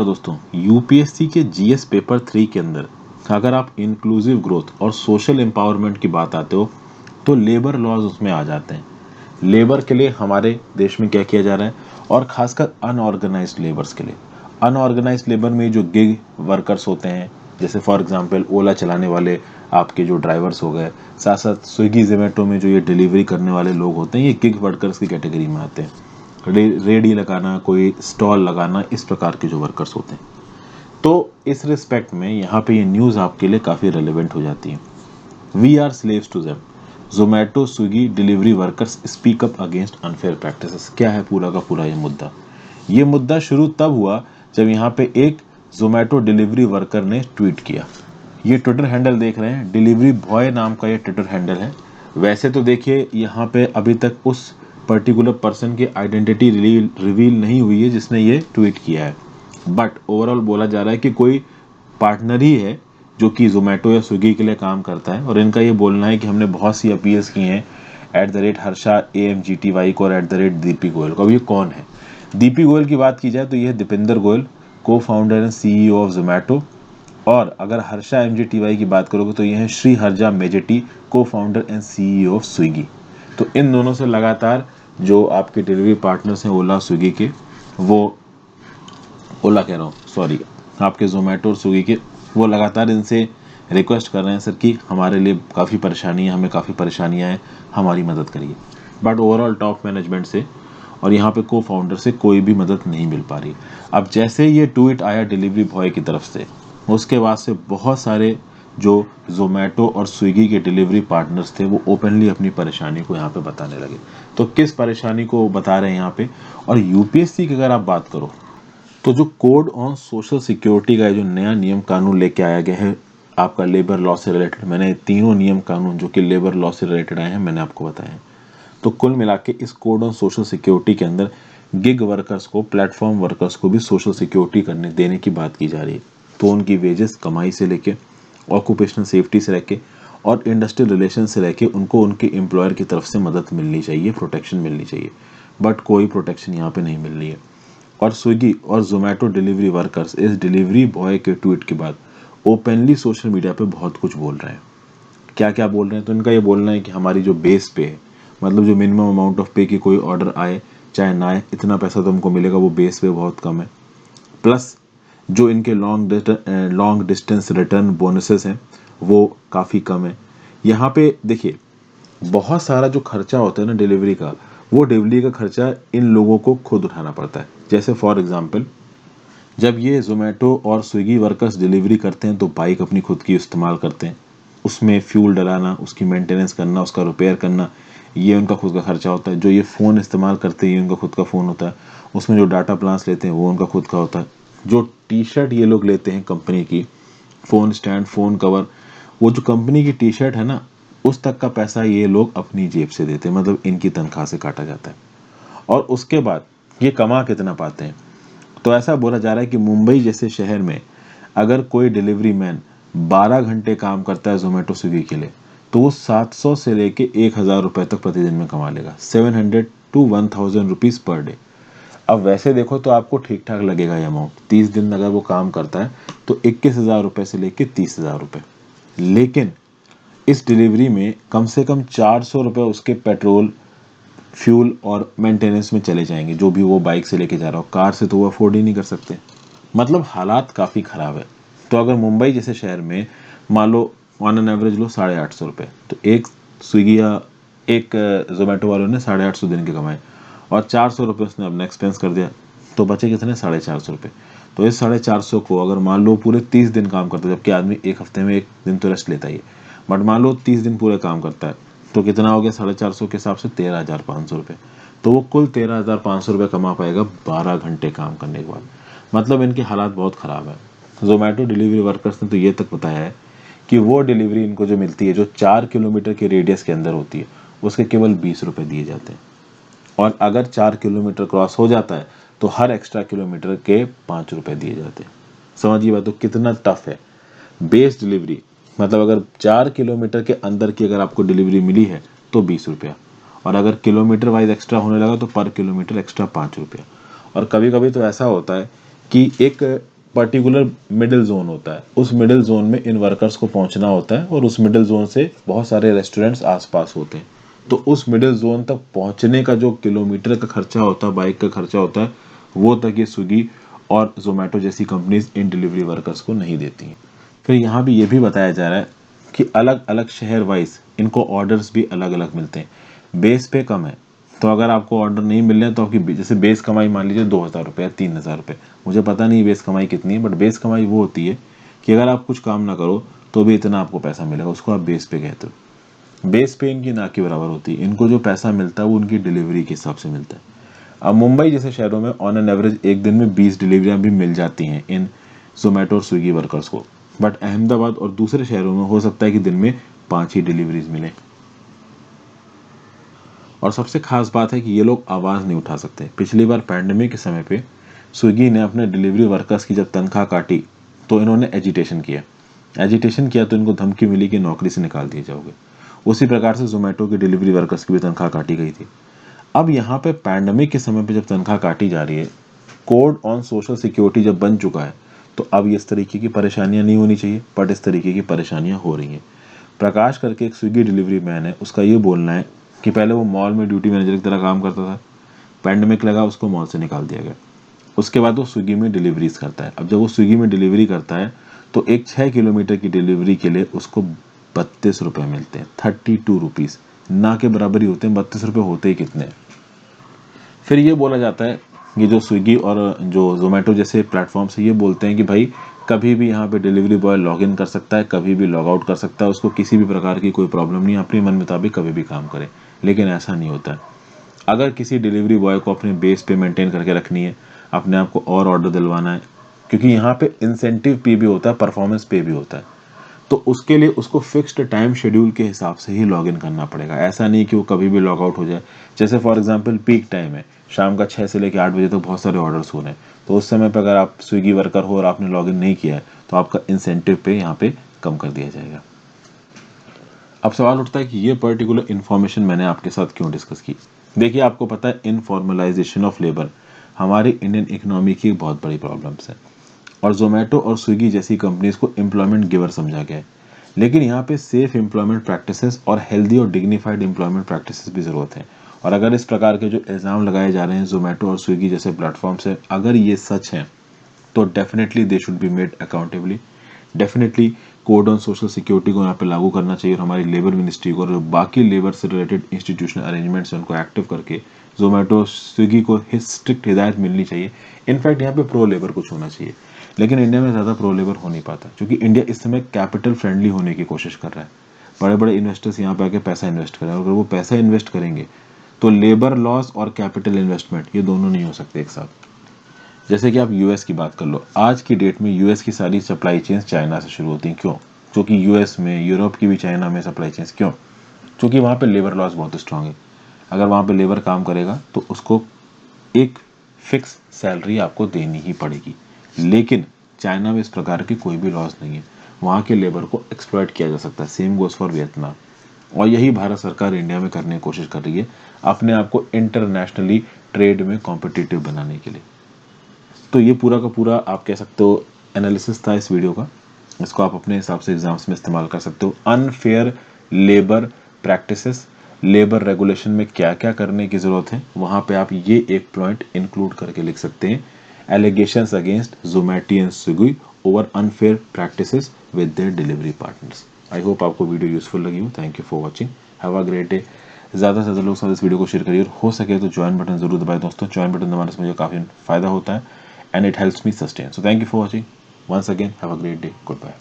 तो दोस्तों यूपीएससी के जीएस पेपर 3 के अंदर अगर आप इंक्लूसिव ग्रोथ और सोशल एम्पावरमेंट की बात आते हो तो लेबर लॉज उसमें आ जाते हैं। लेबर के लिए हमारे देश में क्या किया जा रहा है और खासकर अनऑर्गेनाइज्ड लेबर्स के लिए। अनऑर्गेनाइज्ड लेबर में जो गिग वर्कर्स होते हैं, जैसे फॉर एग्जांपल ओला चलाने वाले आपके जो ड्राइवर्स हो गए, साथ साथ स्विगी जोमेटो में जो ये डिलीवरी करने वाले लोग होते हैं, ये गिग वर्कर्स की कैटेगरी में आते हैं। रेडी लगाना, कोई स्टॉल लगाना, इस प्रकार के जो वर्कर्स होते हैं। तो इस रिस्पेक्ट में यहाँ पे ये न्यूज़ आपके लिए काफ़ी रेलिवेंट हो जाती है। We are slaves to them. Zomato Swiggy delivery workers speak up against unfair practices. क्या है पूरा का पूरा ये मुद्दा? ये मुद्दा शुरू तब हुआ जब यहाँ पे एक जोमेटो डिलीवरी वर्कर ने ट्वीट किया। ये ट्विटर हैंडल देख रहे हैं, डिलीवरी बॉय नाम का ये ट्विटर हैंडल है। वैसे तो देखिए यहाँ पे अभी तक उस पर्टिकुलर पर्सन की आइडेंटिटी रिवील नहीं हुई है जिसने ये ट्वीट किया है, बट ओवरऑल बोला जा रहा है कि कोई पार्टनर ही है जो कि जोमेटो या स्विगी के लिए काम करता है। और इनका ये बोलना है कि हमने बहुत सी अपील्स की हैं @हर्षा AMGTY को और @दीपी गोयल को। अब ये कौन है? दीपी गोयल की बात की जाए तो ये दीपेंद्र गोयल, को founder and CEO of Zomato. और अगर हर्षा MGTY की बात करोगे तो ये है श्री हरजा मेजेटी, को founder and CEO of Swiggy. तो इन दोनों से लगातार जो आपके डिलीवरी पार्टनर्स हैं ओला स्विगी के, वो ओला कह रहा हूँ सॉरी, आपके जोमेटो और स्विगी के, वो लगातार इनसे रिक्वेस्ट कर रहे हैं सर कि हमारे लिए काफ़ी परेशानी है, हमें काफ़ी परेशानियाँ हैं, हमारी मदद करिए। बट ओवरऑल टॉप मैनेजमेंट से और यहाँ पे को फाउंडर से कोई भी मदद नहीं मिल पा रही। अब जैसे ये ट्वीट आया डिलीवरी बॉय की तरफ से, उसके बाद से बहुत सारे जो जोमेटो और स्विगी के डिलीवरी पार्टनर्स थे वो ओपनली अपनी परेशानी को यहाँ पे बताने लगे। तो किस परेशानी को बता रहे हैं यहाँ पे? और यूपीएससी की अगर आप बात करो तो जो कोड ऑन सोशल सिक्योरिटी का जो नया नियम कानून लेके आया गया है आपका लेबर लॉ से रिलेटेड, मैंने तीनों नियम कानून जो कि लेबर लॉ से रिलेटेड आए हैं मैंने आपको बताया है। तो कुल मिला के इस कोड ऑन सोशल सिक्योरिटी के अंदर गिग वर्कर्स को, प्लेटफॉर्म वर्कर्स को भी सोशल सिक्योरिटी करने देने की बात की जा रही है। तो उनकी वेजेस, कमाई से लेके, ऑक्यूपेशनल सेफ्टी से लेके और इंडस्ट्रियल रिलेशन से लेके उनको उनके एम्प्लॉयर की तरफ से मदद मिलनी चाहिए, प्रोटेक्शन मिलनी चाहिए। बट कोई प्रोटेक्शन यहाँ पे नहीं मिल रही है। और स्विगी और जोमेटो डिलीवरी वर्कर्स इस डिलीवरी बॉय के ट्वीट के बाद ओपनली सोशल मीडिया पे बहुत कुछ बोल रहे हैं। क्या क्या बोल रहे हैं? तो इनका ये बोलना है कि हमारी जो बेस पे है, मतलब जो मिनिमम अमाउंट ऑफ पे की कोई ऑर्डर आए चाहे ना आए, इतना पैसा तो हमको मिलेगा, वो बेस पे बहुत कम है। प्लस जो इनके लॉन्ग डिस्टेंस रिटर्न बोनसेस हैं वो काफ़ी कम है। यहाँ पे देखिए बहुत सारा जो खर्चा होता है ना डिलीवरी का, वो डिलीवरी का खर्चा इन लोगों को खुद उठाना पड़ता है। जैसे फॉर एग्जांपल जब ये जोमेटो और स्विगी वर्कर्स डिलीवरी करते हैं तो बाइक अपनी खुद की इस्तेमाल करते हैं, उसमें फ्यूल डलाना, उसकी मेंटेनेंस करना, उसका रिपेयर करना, ये उनका खुद का खर्चा होता है। जो ये फ़ोन इस्तेमाल करते हैं ये उनका खुद का फ़ोन होता है, उसमें जो डाटा प्लान्स लेते हैं वो उनका खुद का होता है। जो टी शर्ट ये लोग लेते हैं कंपनी की, फ़ोन स्टैंड, फ़ोन कवर, वो जो कंपनी की टी शर्ट है ना, उस तक का पैसा ये लोग अपनी जेब से देते हैं, मतलब इनकी तनख्वाह से काटा जाता है। और उसके बाद ये कमा कितना पाते हैं? तो ऐसा बोला जा रहा है कि मुंबई जैसे शहर में अगर कोई डिलीवरी मैन 12 घंटे काम करता है जोमेटो स्विगी के लिए तो वो 700 से लेके 1000 रुपए तक प्रतिदिन में कमा लेगा, 700 to 1000 रुपीज पर डे। अब वैसे देखो तो आपको ठीक ठाक लगेगा ये अमाउंट, 30 दिन अगर वो काम करता है तो 21,000 रुपए से लेके 30,000 रुपए। लेकिन इस डिलीवरी में कम से कम 400 रुपए उसके पेट्रोल, फ्यूल और मेंटेनेंस में चले जाएंगे, जो भी वो बाइक से लेके जा रहा हो। कार से तो वो अफोर्ड ही नहीं कर सकते। मतलब हालात काफ़ी ख़राब है। तो अगर मुंबई जैसे शहर में मान लो ऑन एन एवरेज लो 850 रुपये, तो एक स्विगी या एक जोमेटो वालों ने 850 दिन के कमाए और 400 रुपये उसने अपना एक्सपेंस कर दिया, तो बचे कितने? 450 रुपये। तो इस 450 को अगर मान लो पूरे 30 दिन काम करता है, जबकि आदमी एक हफ्ते में एक दिन तो रेस्ट लेता ही है, बट मान लो 30 दिन पूरे काम करता है, तो कितना हो गया? 450 के हिसाब से 13,500 रुपये। तो वो कुल 13,500 रुपये कमा पाएगा 12 घंटे काम करने के बाद। मतलब इनके हालात बहुत ख़राब है। जोमेटो डिलीवरी वर्कर्स ने तो ये तक बताया है कि वो डिलीवरी इनको जो मिलती है जो 4 किलोमीटर के रेडियस के अंदर होती है उसके केवल 20 रुपये दिए जाते हैं, और अगर 4 किलोमीटर क्रॉस हो जाता है तो हर एक्स्ट्रा किलोमीटर के 5 रुपये दिए जाते हैं। समझिए बात, तो कितना टफ है। बेस डिलीवरी मतलब अगर 4 किलोमीटर के अंदर की अगर आपको डिलीवरी मिली है तो 20 रुपया, और अगर किलोमीटर वाइज एक्स्ट्रा होने लगा तो पर किलोमीटर एक्स्ट्रा 5 रुपया। और कभी कभी तो ऐसा होता है कि एक पर्टिकुलर मिडिल जोन होता है, उस मिडिल जोन में इन वर्कर्स को पहुंचना होता है और उस मिडिल जोन से बहुत सारे रेस्टोरेंट्स आसपास होते हैं। तो उस मिडिल जोन तक पहुंचने का जो किलोमीटर का खर्चा होता है, बाइक का खर्चा होता है, वो तक ये स्विगी और जोमेटो जैसी कंपनीज इन डिलीवरी वर्कर्स को नहीं देती हैं। फिर यहाँ भी ये भी बताया जा रहा है कि अलग अलग शहर वाइज इनको ऑर्डर्स भी अलग अलग मिलते हैं। बेस पे कम है, तो अगर आपको ऑर्डर नहीं मिल रहे हैं तो आपकी जैसे बेस कमाई मान लीजिए 2,000 रुपये या 3,000 रुपये, मुझे पता नहीं बेस कमाई कितनी है, बट बेस कमाई वो होती है कि अगर आप कुछ काम ना करो तो भी इतना आपको पैसा मिलेगा, उसको आप बेस पे कहते हो। बेस पे इनकी ना के बराबर होती है, इनको जो पैसा मिलता है वो उनकी डिलीवरी के हिसाब से मिलता है। अब मुंबई जैसे शहरों में ऑन एन एवरेज एक दिन में 20 डिलीवरियां भी मिल जाती हैं इन जोमेटो और स्विगी वर्कर्स को, बट अहमदाबाद और दूसरे शहरों में हो सकता है कि दिन में 5 ही डिलीवरीज मिले। और सबसे खास बात है कि ये लोग आवाज़ नहीं उठा सकते। पिछली बार पैंडेमिक के समय पे स्विगी ने अपने डिलीवरी वर्कर्स की जब तनख्वाह काटी तो इन्होंने एजिटेशन किया तो इनको धमकी मिली कि नौकरी से निकाल दिए जाओगे। उसी प्रकार से जोमेटो की डिलीवरी वर्कर्स की भी तनख्वाह काटी गई थी। अब यहाँ पे पैंडेमिक के समय पे जब तनख्वाह काटी जा रही है, कोड ऑन सोशल सिक्योरिटी जब बन चुका है, तो अब इस तरीके की परेशानियां नहीं होनी चाहिए, बट इस तरीके की परेशानियां हो रही हैं। प्रकाश करके एक स्विगी डिलीवरी मैन है, उसका ये बोलना है कि पहले वो मॉल में ड्यूटी मैनेजर की तरह काम करता था, पैंडेमिक लगा, उसको मॉल से निकाल दिया गया। उसके बाद वो स्विगी में डिलीवरीज करता है। अब जब वो स्विगी में डिलीवरी करता है तो एक 6 किलोमीटर की डिलीवरी के लिए उसको 32 रुपये मिलते हैं, 32 रुपीज़, ना के बराबर ही होते हैं। 32 रुपये होते ही कितने हैं। फिर ये बोला जाता है कि जो स्विगी और जो जोमेटो जैसे प्लेटफॉर्म से ये बोलते हैं कि भाई कभी भी यहाँ पे डिलीवरी बॉय लॉग इन कर सकता है, कभी भी लॉग आउट कर सकता है, उसको किसी भी प्रकार की कोई प्रॉब्लम नहीं, अपनी मन मुताबिक कभी भी काम करे। लेकिन ऐसा नहीं होता है। अगर किसी डिलीवरी बॉय को अपने बेस पे मेंटेन करके रखनी है, अपने आप को और ऑर्डर दिलवाना है, क्योंकि यहाँ पे इंसेंटिव पे भी होता है, परफॉर्मेंस पे भी होता है, तो उसके लिए उसको फिक्स्ड टाइम शेड्यूल के हिसाब से ही लॉगिन करना पड़ेगा। ऐसा नहीं कि वो कभी भी लॉग आउट हो जाए। जैसे फॉर एग्जांपल पीक टाइम है, शाम का 6 से लेकर 8 बजे तक बहुत सारे ऑर्डर्स हो रहे हैं, तो उस समय पर अगर आप स्विगी वर्कर हो और आपने लॉगिन नहीं किया है तो आपका इंसेंटिव पे यहाँ पे कम कर दिया जाएगा। अब सवाल उठता है कि ये पर्टिकुलर इन्फॉर्मेशन मैंने आपके साथ क्यों डिस्कस की। देखिए, आपको पता है इनफॉर्मलाइजेशन ऑफ लेबर हमारी इंडियन इकोनॉमी की बहुत बड़ी प्रॉब्लम्स है, और जोमेटो और स्विगी जैसी कंपनीज को एम्प्लॉयमेंट गिवर समझा गया है। लेकिन यहाँ पे सेफ एम्प्लॉयमेंट प्रैक्टिसेस और हेल्दी और डिग्निफाइड एम्प्लॉयमेंट प्रैक्टिसेस भी ज़रूरत है। और अगर इस प्रकार के जो इल्ज़ाम लगाए जा रहे हैं जोमेटो और स्विगी जैसे प्लेटफॉर्म से, अगर ये सच हैं तो definitely they should be made accountably. Definitely code on social security को यहाँ पे लागू करना चाहिए, और हमारी लेबर मिनिस्ट्री को और बाकी लेबर से रिलेटेड इंस्टीट्यूशनल अरेंजमेंट्स हैं उनको एक्टिव करके जोमेटो स्विगी को स्ट्रिक्ट हिदायत मिलनी चाहिए। इनफैक्ट यहाँ पे प्रो लेबर कुछ होना चाहिए, लेकिन इंडिया में ज़्यादा प्रो लेबर हो नहीं पाता, क्योंकि इंडिया इस समय कैपिटल फ्रेंडली होने की कोशिश कर रहा है। बड़े बड़े इन्वेस्टर्स यहाँ पे आके पैसा इन्वेस्ट करें, और अगर वो पैसा इन्वेस्ट करेंगे तो लेबर लॉस और कैपिटल इन्वेस्टमेंट ये दोनों नहीं हो सकते एक साथ। जैसे कि आप यूएस की बात कर लो, आज की डेट में यूएस की सारी सप्लाई चेन्स चाइना से शुरू होती हैं। क्यों? क्योंकि यूएस में, यूरोप की भी चाइना में सप्लाई चेन्स। क्यों? क्योंकि वहाँ पे लेबर लॉस बहुत स्ट्रांग है। अगर वहाँ पे लेबर काम करेगा तो उसको एक फिक्स सैलरी आपको देनी ही पड़ेगी। लेकिन चाइना में इस प्रकार की कोई भी लॉस नहीं है, वहाँ के लेबर को एक्सप्लॉइट किया जा सकता है। Same goes for Vietnam. और यही भारत सरकार इंडिया में करने की कोशिश कर रही है, अपने आप को इंटरनेशनली ट्रेड में कॉम्पिटिटिव बनाने के लिए। तो ये पूरा का पूरा आप कह सकते हो एनालिसिस था इस वीडियो का। इसको आप अपने हिसाब से एग्जाम्स में इस्तेमाल कर सकते हो। Unfair labour practices, labour regulation में क्या क्या करने की ज़रूरत है, वहाँ पे आप ये एक पॉइंट इंक्लूड करके लिख सकते हैं, allegations against Zomato and Swiggy over unfair practices with their delivery partners. I hope आपको वीडियो यूजफुल लगी हो। Thank you for watching, have a great day. ज़्यादा से ज़्यादा लोग साथ इस वीडियो को शेयर करिए, और हो सके तो ज्वाइन बटन जरूर दबाएं दोस्तों। ज्वाइन बटन दबाने से मुझे काफ़ी फ़ायदा होता है and it helps me sustain. So thank you for watching. Once again, have a great day. Goodbye.